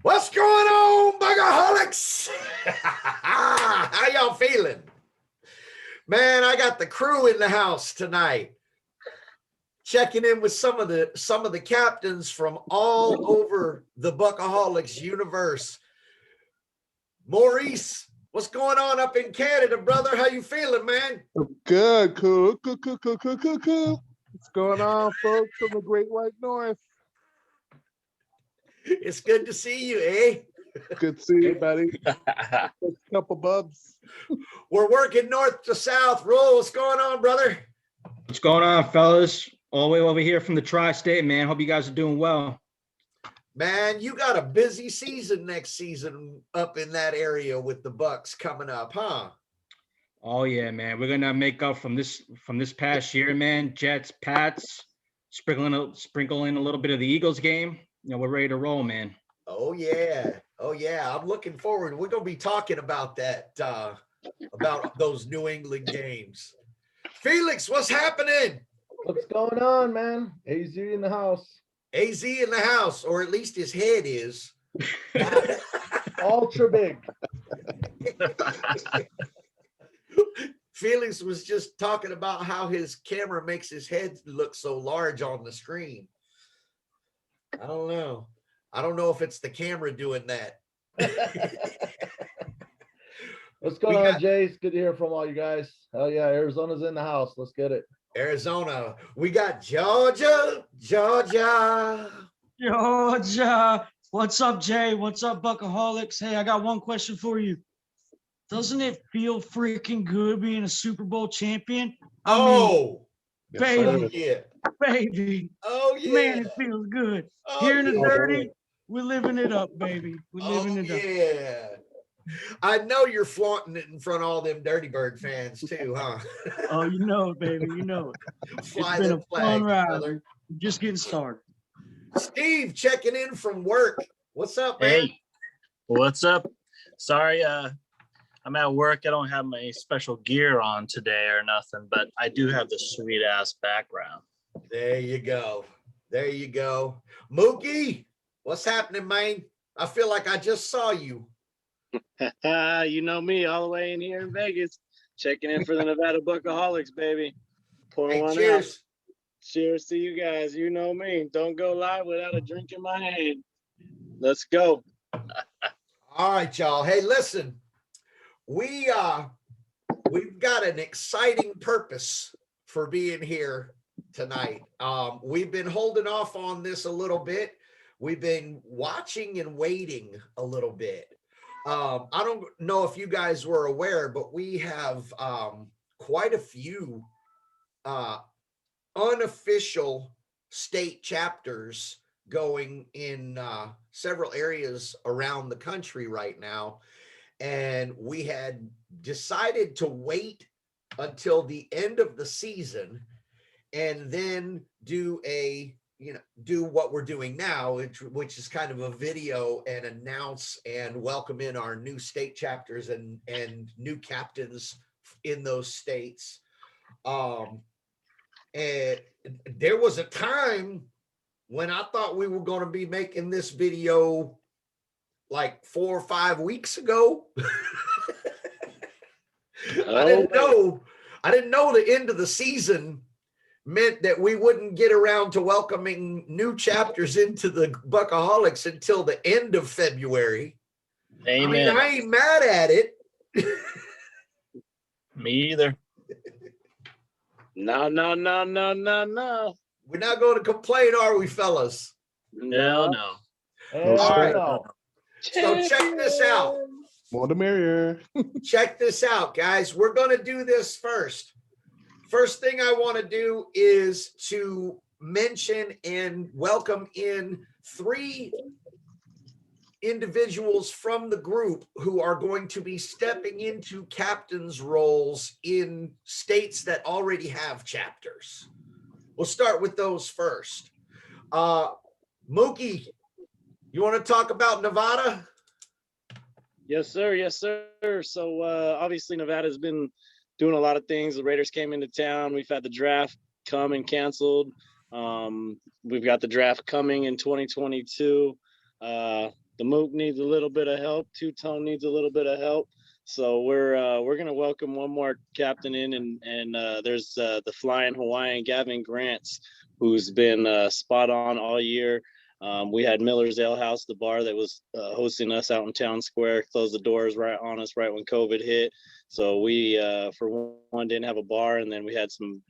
What's going on, Buccaholics? How y'all feeling? Man, I got the crew in the house tonight. Checking in with some of the captains from all over the Buccaholics universe. Maurice, what's going on up in Canada, brother? How you feeling, man? Good, cool. What's going on, folks, from the Great White North? It's good to see you, eh? Good to see you, buddy. A couple bubs. We're working north to south. Roll, what's going on, brother? What's going on, fellas? All the way over here from the tri-state, man. Hope you guys are doing well. Man, you got a busy season next season up in that area with the Bucks coming up, huh? Oh yeah, man. We're gonna make up from this past year, man. Jets, Pats, sprinkle in a little bit of the Eagles game. You know, we're ready to roll, man. Oh yeah. I'm looking forward. We're gonna be talking about that, about those New England games. Felix, what's happening? What's going on, man? AZ in the house. AZ in the house, or at least his head is. Ultra big. Felix was just talking about how his camera makes his head look so large on the screen. I don't know. I don't know if it's the camera doing that. What's going on, Jay? It's good to hear from all you guys. Hell yeah, Arizona's in the house. Let's get it. Arizona. We got Georgia. What's up, Jay? What's up, Buccaholics? Hey, I got one question for you. Doesn't it feel freaking good being a Super Bowl champion? Oh, baby. Yeah. Baby. Oh, yeah. Man, it feels good. Here in the dirty, we're living it up, baby. We're living it up. Yeah. I know you're flaunting it in front of all them Dirty Bird fans too, huh? Oh, you know it, baby. You know it. It's been a fun ride. Brother. Just getting started. Steve checking in from work. What's up, man? Hey, what's up? Sorry, I'm at work. I don't have my special gear on today or nothing, but I do have the sweet ass background. There you go. Mookie, what's happening, man? I feel like I just saw you. You know me, all the way in here in Vegas, checking in for the Nevada Buccaholics, baby. Pour one cheers. out. Cheers to you guys. You know me. Don't go live without a drink in my hand. Let's go. All right, y'all. Hey, listen, we've got an exciting purpose for being here tonight. We've been holding off on this a little bit. We've been watching and waiting a little bit. I don't know if you guys were aware, but we have quite a few unofficial state chapters going in several areas around the country right now. And we had decided to wait until the end of the season and then do what we're doing now, which is kind of a video and announce and welcome in our new state chapters and new captains in those states. And there was a time when I thought we were going to be making this video like 4 or 5 weeks ago. I didn't know the end of the season meant that we wouldn't get around to welcoming new chapters into the Buccaholics until the end of February. Amen. I mean, I ain't mad at it. Me either. No. We're not going to complain, are we, fellas? No. All right. So check this out. More the merrier. Check this out, guys. We're going to do this first. First thing I want to do is to mention and welcome in 3 individuals from the group who are going to be stepping into captain's roles in states that already have chapters. We'll start with those first. Mookie, you want to talk about Nevada? Yes, sir. So obviously Nevada's been doing a lot of things. The Raiders came into town. We've had the draft come and canceled. We've got the draft coming in 2022. The Mook needs a little bit of help. Two-Tone needs a little bit of help. So we're gonna welcome one more captain in, and there's the Flying Hawaiian Gavin Grants, who's been spot on all year. We had Miller's Ale House, the bar that was hosting us out in Town Square, closed the doors right on us right when COVID hit. So we, for one, didn't have a bar, and then we had some,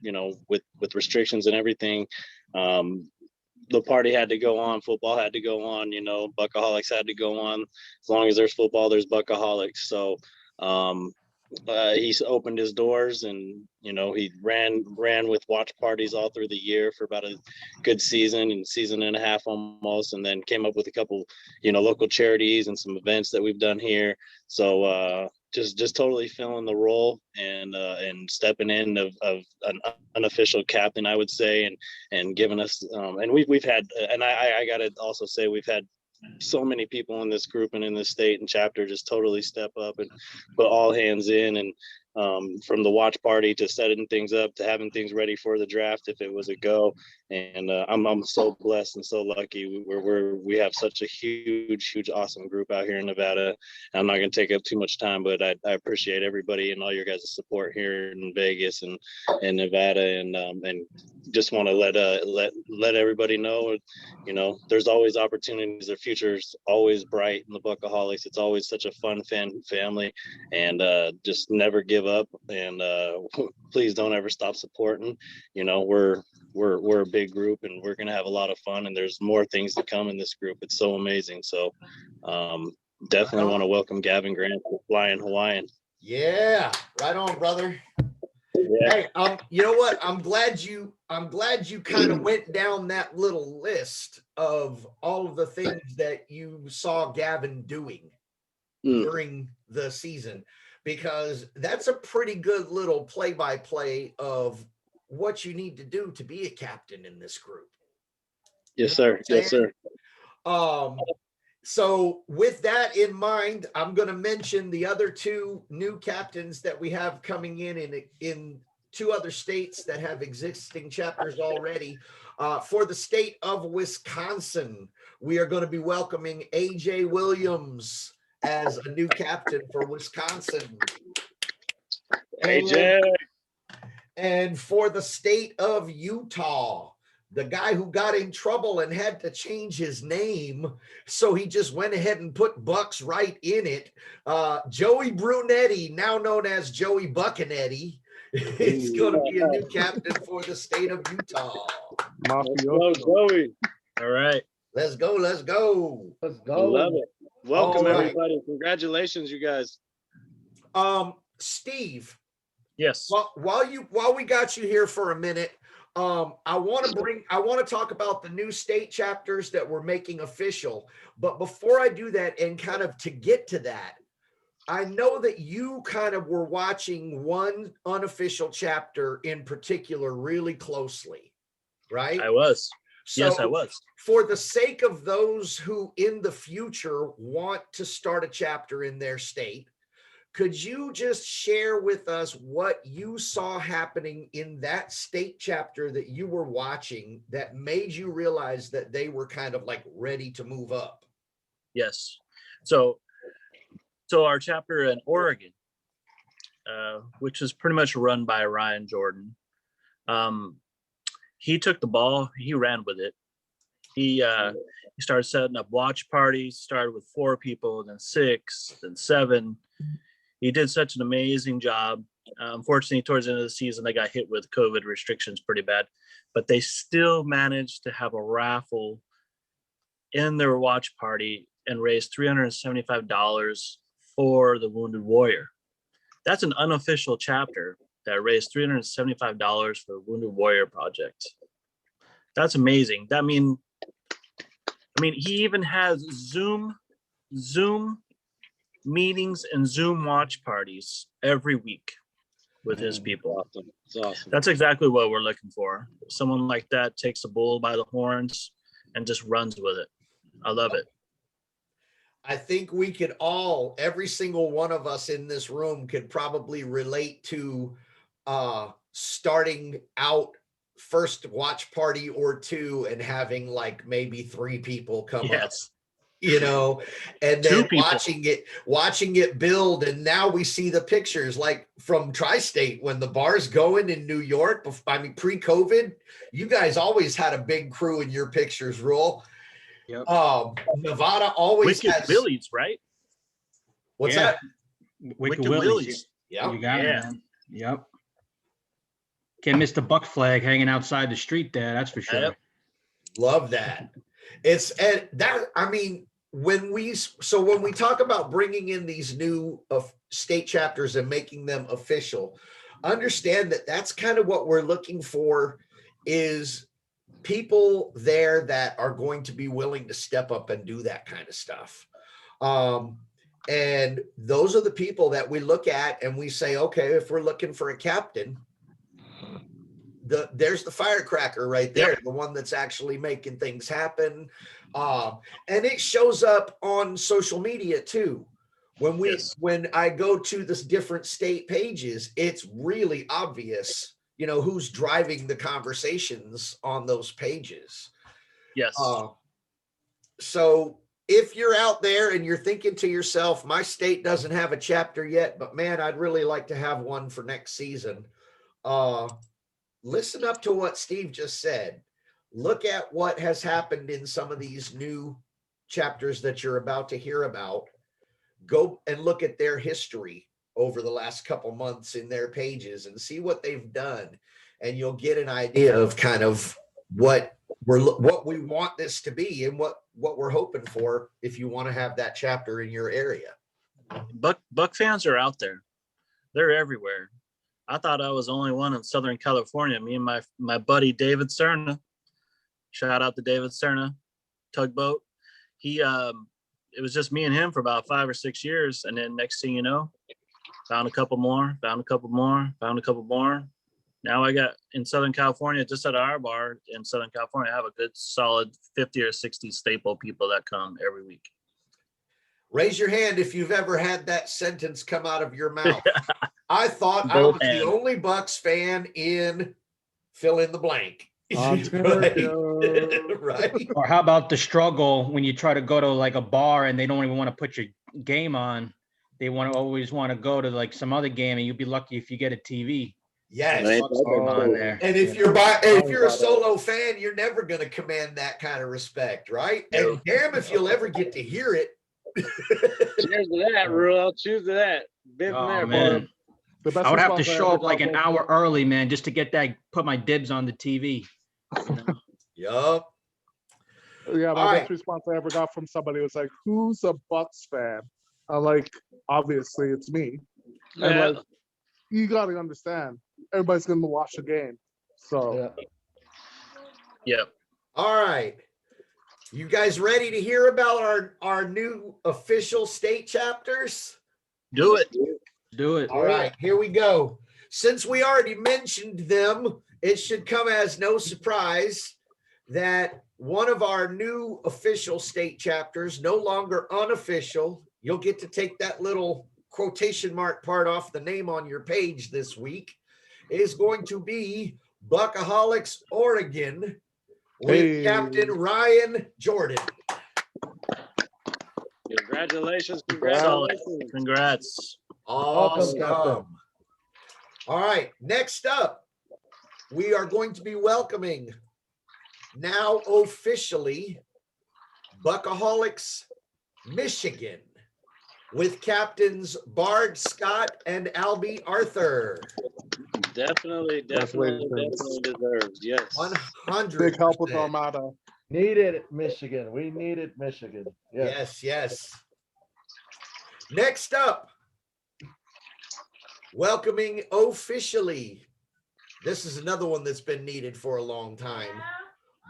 with restrictions and everything. The party had to go on, football had to go on, Buccaholics had to go on. As long as there's football, there's Buccaholics. So he's opened his doors, and he ran with watch parties all through the year for about a good season and a half almost, and then came up with a couple local charities and some events that we've done here. So just totally filling the role and stepping in of an unofficial captain, I would say, and giving us and we've had, and I gotta also say, we've had so many people in this group and in this state and chapter just totally step up and put all hands in, and from the watch party to setting things up to having things ready for the draft if it was a go. And I'm so blessed and so lucky. We have such a huge awesome group out here in Nevada. I'm not going to take up too much time, but I appreciate everybody and all your guys' support here in Vegas and Nevada, and just want to let everybody know, there's always opportunities. Their future's always bright in the Buccaholics. It's always such a fun family, and just never give up, and please don't ever stop supporting. We're a big group, and we're gonna have a lot of fun, and there's more things to come in this group. It's so amazing. So definitely want to welcome Gavin Grant to Flying Hawaiian. Yeah, right on, brother. Yeah. Hey, you know what? I'm glad you kind of went down that little list of all of the things that you saw Gavin doing during the season, because that's a pretty good little play-by-play of what you need to do to be a captain in this group. Yes, sir. Yes, sir. So with that in mind, I'm going to mention the other two new captains that we have coming in two other states that have existing chapters already. For the state of Wisconsin, we are going to be welcoming AJ Williams as a new captain for Wisconsin. AJ. And for the state of Utah, the guy who got in trouble and had to change his name, so he just went ahead and put Bucks right in it. Joey Brunetti, now known as Joey Buccanetti, is going to be a new captain for the state of Utah. Let's go, Joey. All right. Let's go. Let's go. Love it. Welcome, All right. everybody. Congratulations, you guys. Steve. Yes. Well, while we got you here for a minute, I want to talk about the new state chapters that we're making official. But before I do that, and kind of to get to that, I know that you kind of were watching one unofficial chapter in particular really closely, right? I was. So Yes, I was. For the sake of those who in the future want to start a chapter in their state, could you just share with us what you saw happening in that state chapter that you were watching that made you realize that they were kind of like ready to move up? Yes. So our chapter in Oregon, which is pretty much run by Ryan Jordan, he took the ball, he ran with it. He started setting up watch parties, started with 4 people, then 6, then 7. He did such an amazing job. Unfortunately, towards the end of the season, they got hit with COVID restrictions pretty bad, but they still managed to have a raffle in their watch party and raise $375 for the Wounded Warrior. That's an unofficial chapter that raised $375 for the Wounded Warrior project. That's amazing. I mean, he even has Zoom meetings and Zoom watch parties every week with his people. Awesome. It's awesome. That's exactly what we're looking for. Someone like that takes a bull by the horns and just runs with it. I love it. I think we could all, every single one of us in this room could probably relate to starting out first watch party or 2 and having like maybe 3 people come up. you know, and Two then people. watching it build. And now we see the pictures like from Tri-State when the bar's going in New York. I mean, pre-COVID, you guys always had a big crew in your pictures, Rule. Yep. Nevada always Wicked has. Willies, right? What's Yeah. that? Wicked Wicked Willies. Willies. Yeah. You got it, Yeah. man. Yep. Can't miss the buck flag hanging outside the street there. That's for sure. Yep. Love that. It's and that I mean when we talk about bringing in these new state chapters and making them official, understand that that's kind of what we're looking for is people there that are going to be willing to step up and do that kind of stuff. And those are the people that we look at and we say, okay, if we're looking for a captain, there's the firecracker right there, the one that's actually making things happen. And it shows up on social media too. When I go to this different state pages, it's really obvious, you know, who's driving the conversations on those pages. Yes. So if you're out there and you're thinking to yourself, my state doesn't have a chapter yet, but man, I'd really like to have one for next season. Listen up to what Steve just said. Look at what has happened in some of these new chapters that you're about to hear about. Go and look at their history over the last couple months in their pages and see what they've done. And you'll get an idea of kind of what we want this to be and what we're hoping for if you want to have that chapter in your area. Buck fans are out there. They're everywhere. I thought I was the only one in Southern California. Me and my buddy David Cerna. Shout out to David Cerna, tugboat. It was just me and him for about 5 or 6 years, and then next thing you know, found a couple more. Now I got in Southern California, just at our bar in Southern California, I have a good solid 50 or 60 staple people that come every week. Raise your hand if you've ever had that sentence come out of your mouth. I thought I was the only Bucks fan in fill in the blank. Right. Or how about the struggle when you try to go to like a bar and they don't even want to put your game on? They always want to go to like some other game, and you'll be lucky if you get a TV. Yes. On there. And if you're a solo fan, you're never going to command that kind of respect, right? And damn if you'll ever get to hear it. Cheers to that, Rule. I'll choose to that. Been there, man. I would have to show up like an hour early, man, just to get that, put my dibs on the TV. Yup. Yeah, my best response I ever got from somebody was like, "Who's a Bucks fan?" I'm like, obviously it's me. And like, you got to understand, everybody's going to watch the game. So, Yep. All right. You guys ready to hear about our new official state chapters? Do it. Do it. All right, here we go. Since we already mentioned them, it should come as no surprise that one of our new official state chapters, no longer unofficial, you'll get to take that little quotation mark part off the name on your page this week, is going to be Buccaholics Oregon with Captain Ryan Jordan. Congratulations. Congrats. Awesome. Captain. All right, next up, we are going to be welcoming now officially Buccaholics Michigan with captains Bard Scott and Albie Arthur. Definitely deserves. Yes. 100%. big help with Armada. Needed it, Michigan. We needed Michigan. Yes. Next up, welcoming officially, this is another one that's been needed for a long time,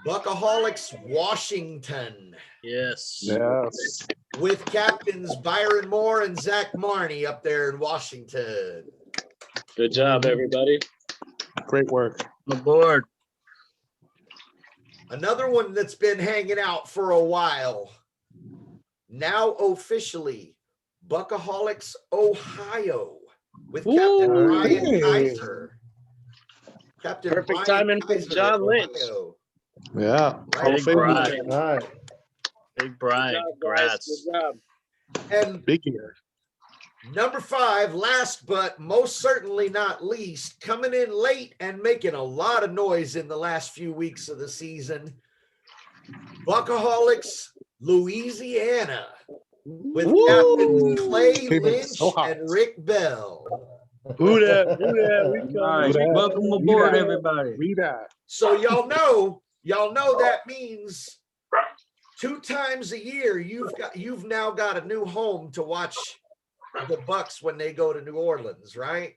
Buccaholics Washington. Yes. With captains Byron Moore and Zach Marney up there in Washington. Good job, everybody. Great work. Aboard. Another one that's been hanging out for a while. Now officially, Buccaholics Ohio with Captain Ryan Kaiser. Captain Perfect Ryan timing for Kaiser John of Lynch. Ohio. Yeah. Right. Big ride. All right. Big Brian, Good job, guys. congrats. Good job. And Big year. number 5, last but most certainly not least, coming in late and making a lot of noise in the last few weeks of the season, Buccaholics, Louisiana, with Captain Clay Came in Lynch so hot. and Rick Bell. Who that? We Nice. that. Welcome Read aboard, that. everybody. Read that. So y'all know that means 2 times a year you've now got a new home to watch the Bucks when they go to New Orleans, right?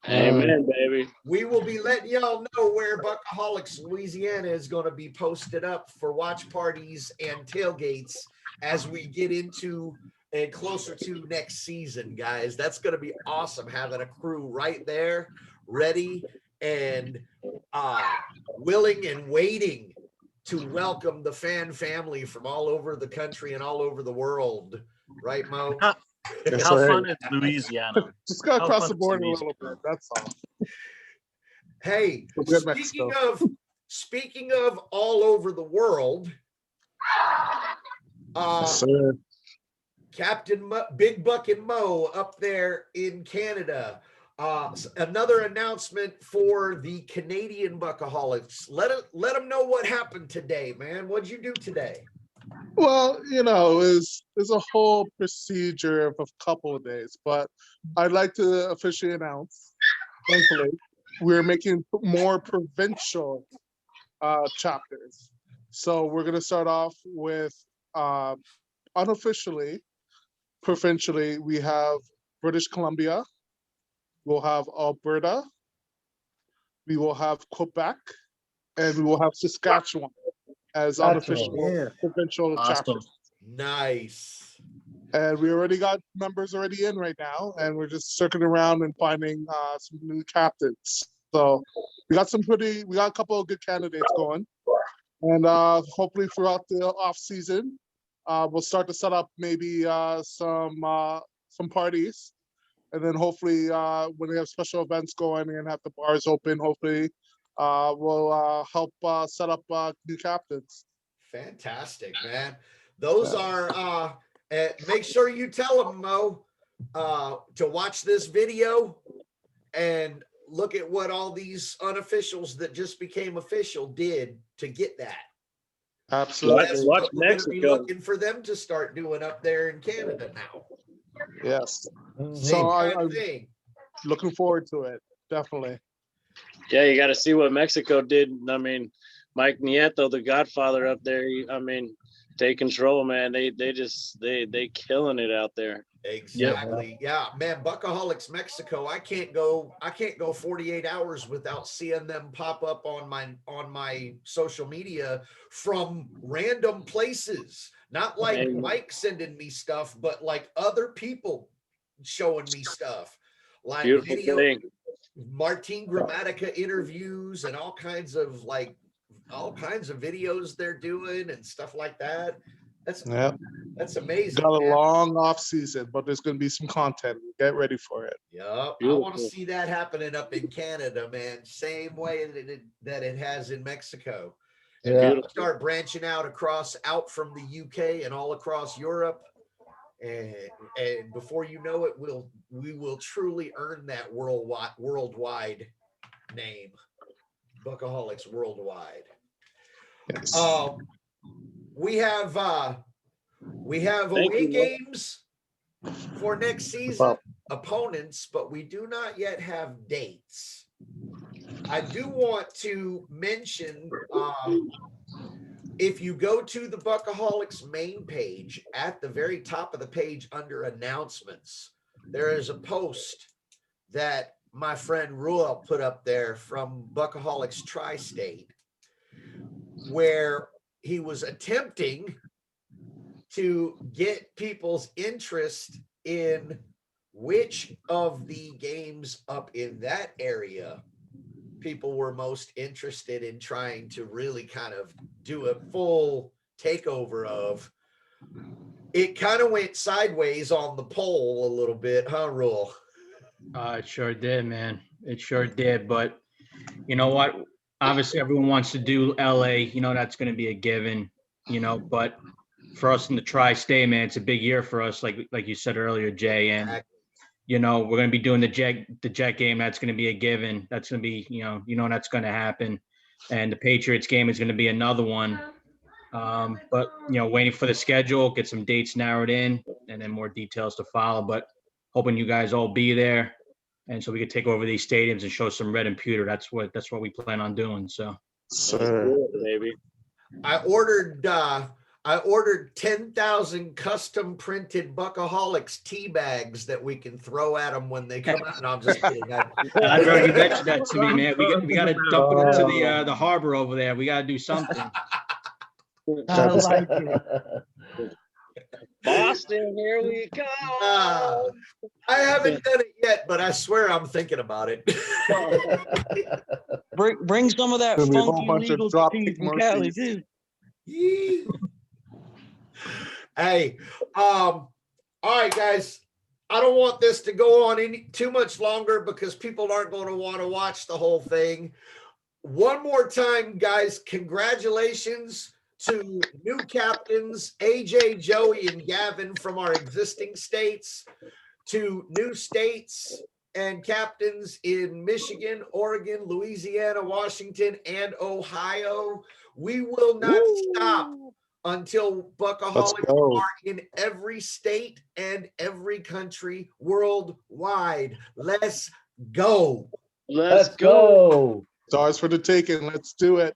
Amen, baby. We will be letting y'all know where Buccaholics Louisiana is going to be posted up for watch parties and tailgates as we get into and closer to next season, guys. That's going to be awesome having a crew right there, ready and willing and waiting to welcome the fan family from all over the country and all over the world. Right, Mo? Yes, How sir. fun is Louisiana? Just gotta How cross fun the is border a Louisiana? little bit. That's all. Hey, We're good, Mexico. speaking of all over the world, Yes, sir. Big Buck and Mo up there in Canada. Another announcement for the Canadian Buccaholics. Let them know what happened today, man. What'd you do today? Well, it's a whole procedure of a couple of days, but I'd like to officially announce, thankfully, we're making more provincial chapters. So we're going to start off with unofficially, provincially, we have British Columbia, we'll have Alberta, we will have Quebec, and we will have Saskatchewan as unofficial provincial Awesome. chapters. Nice. And we already got members already in right now, and we're just circling around and finding some new captains. So we got a couple of good candidates going, and hopefully throughout the off season, we'll start to set up maybe some parties, and then hopefully when we have special events going and have the bars open, hopefully we'll help set up new captains. Fantastic, man. Those are make sure you tell them, Mo, to watch this video and look at what all these unofficials that just became official did to get that. Absolutely. That's Watch what we're gonna be Mexico. looking for them to start doing up there in Canada now. Yes. Mhm. So Same kind I'm of thing. looking forward to it. Definitely. Yeah, you got to see what Mexico did. I mean, Mike Nieto, the Godfather up there. I mean, take control, man. They killing it out there. Exactly. Yeah, man. Buccaholics Mexico. I can't go 48 hours without seeing them pop up on my social media from random places. Not like Amen. Mike sending me stuff, but like other people showing me stuff. Like Beautiful thing. Martin Gramatica interviews and all kinds of videos they're doing and stuff like that. That's amazing. Got a man. long off season, but there's going to be some content. Get ready for it. Yep. I want to Beautiful. see that happening up in Canada, man. Same way that it has in Mexico. And Yeah. we'll start branching out from the UK and all across Europe. And before you know it, we will truly earn that worldwide name. Buccaholics Worldwide. Yes. We have Thank away you, Mo. games for next season, opponents, but we do not yet have dates. I do want to mention if you go to the Buccaholics main page, at the very top of the page under announcements, there is a post that my friend Ruel put up there from Buccaholics Tri-State, where he was attempting to get people's interest in which of the games up in that area people were most interested in trying to really kind of do a full takeover of. It kind of went sideways on the poll a little bit, huh, Rule? It sure did, man. It sure did. But you know what? Obviously, everyone wants to do LA. That's going to be a given. But for us in the tri-state, man, it's a big year for us, like you said earlier, Jay. And we're going to be doing the Jet game. That's going to be a given. That's going to be, that's going to happen. And the Patriots game is going to be another one. But waiting for the schedule, get some dates narrowed in, and then more details to follow. But hoping you guys all be there, and so we could take over these stadiums and show some red and pewter. That's what we plan on doing. So, Baby. I ordered 10,000 custom printed Buccaholics tea bags that we can throw at them when they come out. No, I'm just kidding. I heard you mentioned that to me, man. We got to dump it into the harbor over there. We got to do something. I like it. Boston, here we go. I haven't done it yet, but I swear I'm thinking about it. Bring some of that There'll be a whole funky bunch of legal drop tea kick from Cali, Murphys. too. Yee. Hey, all right, guys. I don't want this to go on too much longer because people aren't going to want to watch the whole thing. One more time, guys, congratulations to new captains, AJ, Joey, and Gavin from our existing states, to new states and captains in Michigan, Oregon, Louisiana, Washington, and Ohio. We will not stop until Buccaholics are in every state and every country worldwide. Let's go. Let's go. It's ours for the taking. Let's do it.